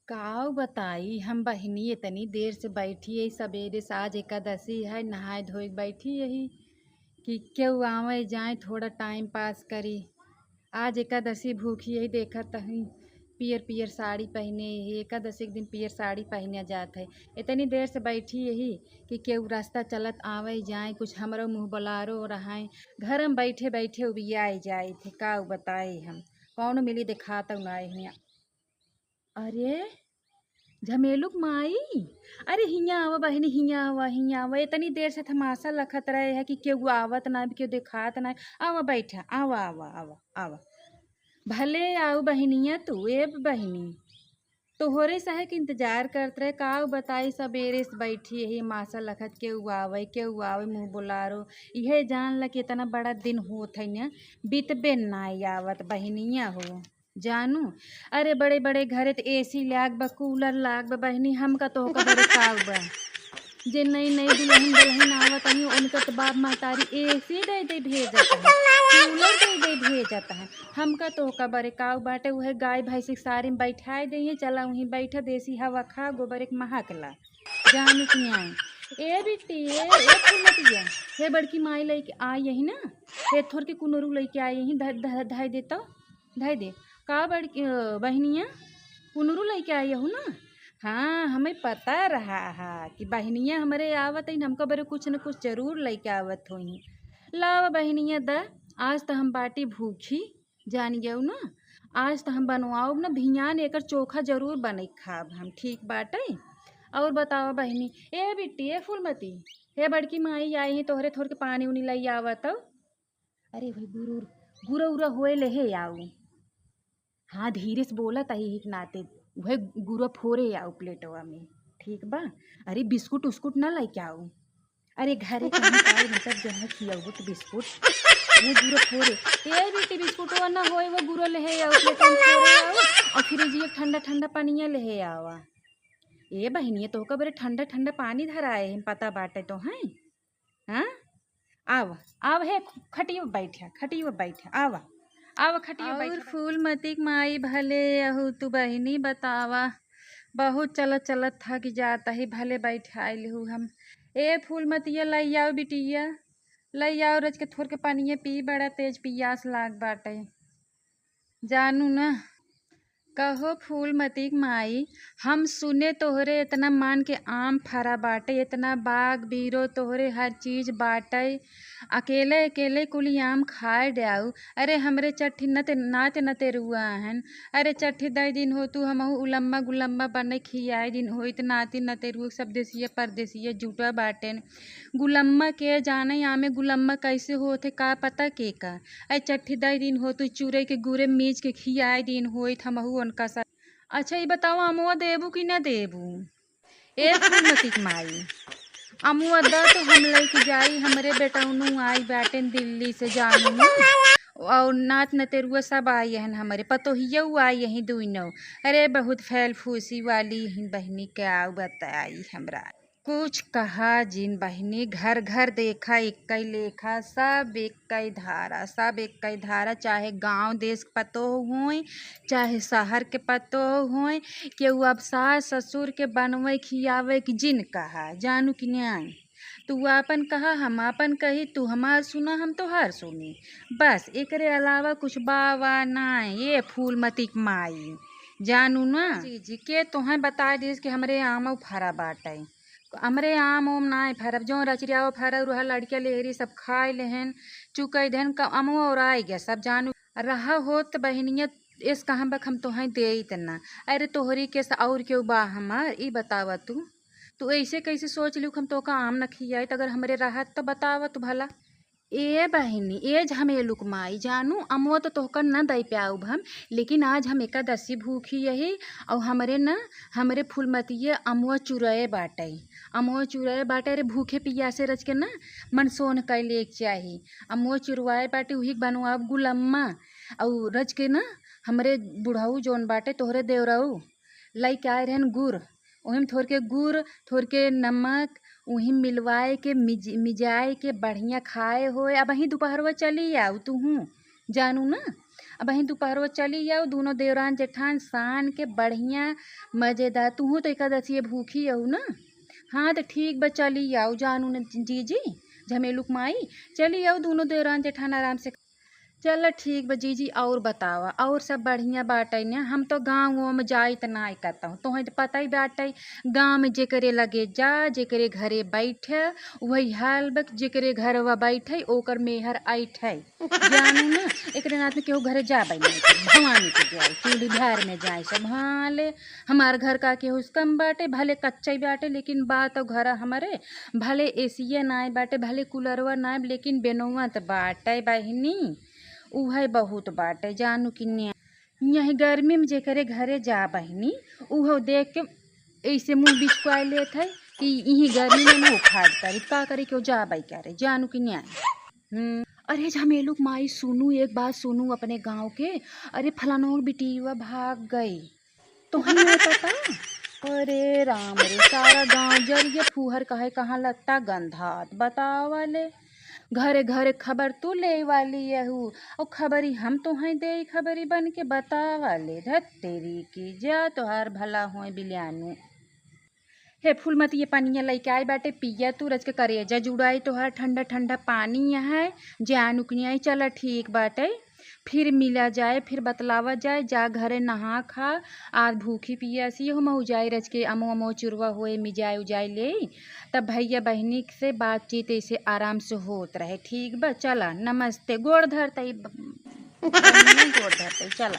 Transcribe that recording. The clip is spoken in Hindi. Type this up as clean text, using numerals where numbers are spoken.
काऊ बताई हम बहिनी इतनी देर से बैठी है। सवेरे से आज एकादशी है, नहाए धोए के बैठी यही कि क्यों आवे जाए थोड़ा टाइम पास करी। आज एकादशी भूखी यही देखा तही पियर पियर साड़ी पहने है। एकादशी के दिन पियर साड़ी पहने जात है। इतनी देर से बैठी यही कि केहू रास्ता चलत आवे जाए, कुछ हमरो मुँह बुलारो रहा। घर में बैठे बैठे उबियाई जाए थे। काऊ बताए हम कौन मिली दिखाता ना हियाँ। अरे झमेलुक माई, अरे हियाँ आवा बहिनी, हियाँ आवा। इतनी देर से तमाशा लखत रहे है कि केहू आवत ना, केहू दिखात ना। आवा बैठा, आवा आवा आवा आवा। भले आओ बहिनिया, तू ए बहिनी तोहरे सहे के इंतजार करत रहे। काऊ बताई सवेरे से बैठी यही मासा लखत केहू आवे मुँह बुलारो। इहे जान ल कि इतना बड़ा दिन होत है न, बीतबे नाई आवत बहिनिया हो जानू। अरे बड़े बड़े घरे तो एसी लाग बा, कूलर लाग बा बहिनी। हमका तो होका बड़े काऊ बा जे नई नई दुल्हन दुल्हन आवत है उनका तो बाप महतारी एसी दे दे भेजत है, कूलर दे दे भेजत है। हमका तो होका बड़े काऊ बाटे उहे गाय भैंसी सारी में बैठाए दे, चला वहीं बैठा देसी हवा खा गोबर एक महकला जानू किया। ए बिट्टी ए फुलमतिया, हे बड़की माई लेके आई यही ना, हे थोड़ के कुनरू लेके आई यही धाई दे तो धाई दे। का बड़की बहनिया कुनरू लेके आई हूँ ना। हाँ हमें पता रहा है कि बहनिया हमारे आवत है, हमको बड़े कुछ न कुछ जरूर लेके आवत हुई। लावा बहनिया द, आज तो हम बाटी भूखी जान गए ना। आज तो हम बनवाओ ना भियान एकर चोखा जरूर बने खाब हम, ठीक बाटे। और बताओ बहनी ए बिट्टी ए फूलमती, हे बड़की माई आई है तोहरे थोड़ के पानी उनी लई आवत। अरे भाई गुरु गुरा उरा होए ले हे आऊ। हाँ धीरे से बोला तही हिक नाते वह गुरा फोरे आओ प्लेटवा में, ठीक बा। अरे बिस्कुट उस्कुट ना लेके आओ। अरे घरे कहीं पाए मतलब जो है खियाओ तो बिस्कुट वो गुरा फोरे। ए बेटी बिस्कुट ना होए वो गुरा ले आओ, प्लेटवा में फोरे आओ और फिर जी ठंडा ठंडा पानिया ले आवा। ए बहनिया तो बड़े ठंडा ठंडा पानी धराए हम पता बाटे तो हैं। हाँ आवा आव हे खटियो बैठा, खटियो बैठा आवा आवा खटियो बैठा। और फूलमती माई भले अहू तू बहिनी बतावा, बहुत चलत चलत थक जाता ही भले बैठाइल हूँ हम। ए फूलमतिया लई आओ बिटिया, लई आओ रच के थोड़ के पानिया पी, बड़ा तेज पियास लाग बाटे जानू ना। कहो फूलमती माई, हम सुने तोहरे इतना मान के आम फरा बाटे, इतना बाग बीरो तोहरे हर चीज बाटे, अकेले अकेले कुली आम खाए डाऊ। अरे हमरे चट्ठी नाते नते रुआ हन। अरे चट्ठी दई दिन हो तू हम उलम्मा गुलम्मा बने खियाए दिन हो इत नाती नते रुआ। सब देसिया परदेसिया जुटा बाटेन। गुलम्मा के जाने आमे गुलम्मा कैसे होते का पता के का। अरे चट्ठी दई दिन हो तू चूरे के गुरे मीच के खियाए दिन होइत हमहू उनका सा। अच्छा ये बताओ अमुआ देबू कि ना देबू। ए फूलमती माई, अमुआ द तो हम लेके जाई, हमरे बेटौनु आई बाटेन दिल्ली से जानू ना। और नात नतेरुआ सब आई हन, हमारे पतोहिया आई यहीं दुनो। अरे बहुत फैल फूसी वाली बहनी क्या बताई हमरा। कुछ कहा जिन बहनी, घर घर देखा एक लेखा, सब एक धारा, सब एक धारा। चाहे गांव देश के पतो होए चाहे शहर के पतो होए, केहू अब सास ससुर के बनवे खियावे कि जिन कहा जानू कि न्याय। तू आपन कहा हम आपन कही, तू हमार सुना हम तोहार सुनी, बस एकरे अलावा कुछ बावा ना। ये फूलमती माई जानू ना जी के तोहें बता दिस कि हमरे आम फरा बाटे। हमरे आम ओम ना फरब, जो रचरिया फर रुहा लड़किया लेहरी सब खाए लेहन चुकई देन अमो और आई गया सब जानू। रहा होत बहनिया इस कहाँ बक हम तोहें दे इतना। अरे तोहरी के और क्यों बा हमार ई बतावा तू ऐसे कैसे सोच लू हम तो का आम न खियाई। तो अगर हमरे राहत तो बतावा तू भला। ए बहिनी ए झमेलुक माई जानू, अमुआ तो तोहकर न दई प्याऊब हम, लेकिन आज हम एकादशी भूखी यही। और हमरे फूलमतिये अमुआ चुरए बाटे, अमुआ चुरए बाटे। अरे भूखे पियासे रच के ना मन सोन कैले चाही। अमुआ चुरवाए बाटे वही बनवाब गुलम्मा और रच के ना। हमरे बुढ़ऊ जोन बाटे तोहरे देवरऊ लई के आए रहन गुड़, वही थोड़ के गुड़ थोड़ के नमक वहीं मिलवाए के मिजाए के बढ़िया खाए होए। अब वहीं दोपहरवा चली आओ तू जानू ना। अब बहन दोपहरो चली जाओ दोनों देवरान जेठान सान के बढ़िया मजेदार। तू तो एकादशी भूखी हो ना। हाँ तो ठीक बा चली आओ जानू न जीजी झमेलुक माई चली आओ दोनों देवरान जेठान आराम से। चल ठीक बा जीजी और बतावा और सब बढ़िया बाटे न। हम तो गाँव में जाइत ना कहता हूँ तुम्हें तो पता ही बाटे गाँव में जेकरे लगे जा जेकरे घरे बैठे वही हाल बक जेकरे घरवा बैठे ओकर मेहर ऐठे जानू ना। एक नाथ में केहू घरे जाबे नहीं भवानी के जाए चूल्ही धार में जाए सब। हाँ ले हमार घर का केहू कम बाटे भले कच्चा ही बाटे लेकिन बात तो घर हमारे भले एसिया नाय बाटे भले कूलरवा नाय लेकिन बेनौवा तो बाटे बहिनी उहे बहुत बाटे जानू कि यही गर्मी में जेकरे घरे जा बहिनी उहो देख के ऐसे मुँह बिचकुआ लेत है कि यही गर्मी में मुँह उखाड़ करी का करे क्यों जा बाई करे जानू कि न्याय। अरे झमेलुक माई सुनू एक बात सुनू अपने गांव के। अरे फलानो बिटिया भाग गई तो हमें पता। अरे राम रे सारा गांव जरिए फूहर कहे कहाँ लगता गंधात बताओ वाले घरे घरे खबर तू ले वाली यहू और खबरी हम तो हैं दे खबरी बन के बता वाले धत तेरी की जा तोहार भला हो बिलियानू। हे फूलमती ये पानिया लेके आए बाटे पिया तू रच के करेजा जुड़ाई तोहार ठंडा ठंडा पानी यहाँ जानू कि नहीं। चला ठीक बाटे फिर मिला जाए फिर बतलावा जाए जा घरे नहा खा आज भूखी पियासी हो महू जाए रच के अमो अमो चुरवा होए मिजाए उजाए ले तब भैया बहनी से बातचीत ऐसे आराम से होत रहे। ठीक बा चला नमस्ते गोड़ धरते गोड़ धरते चला।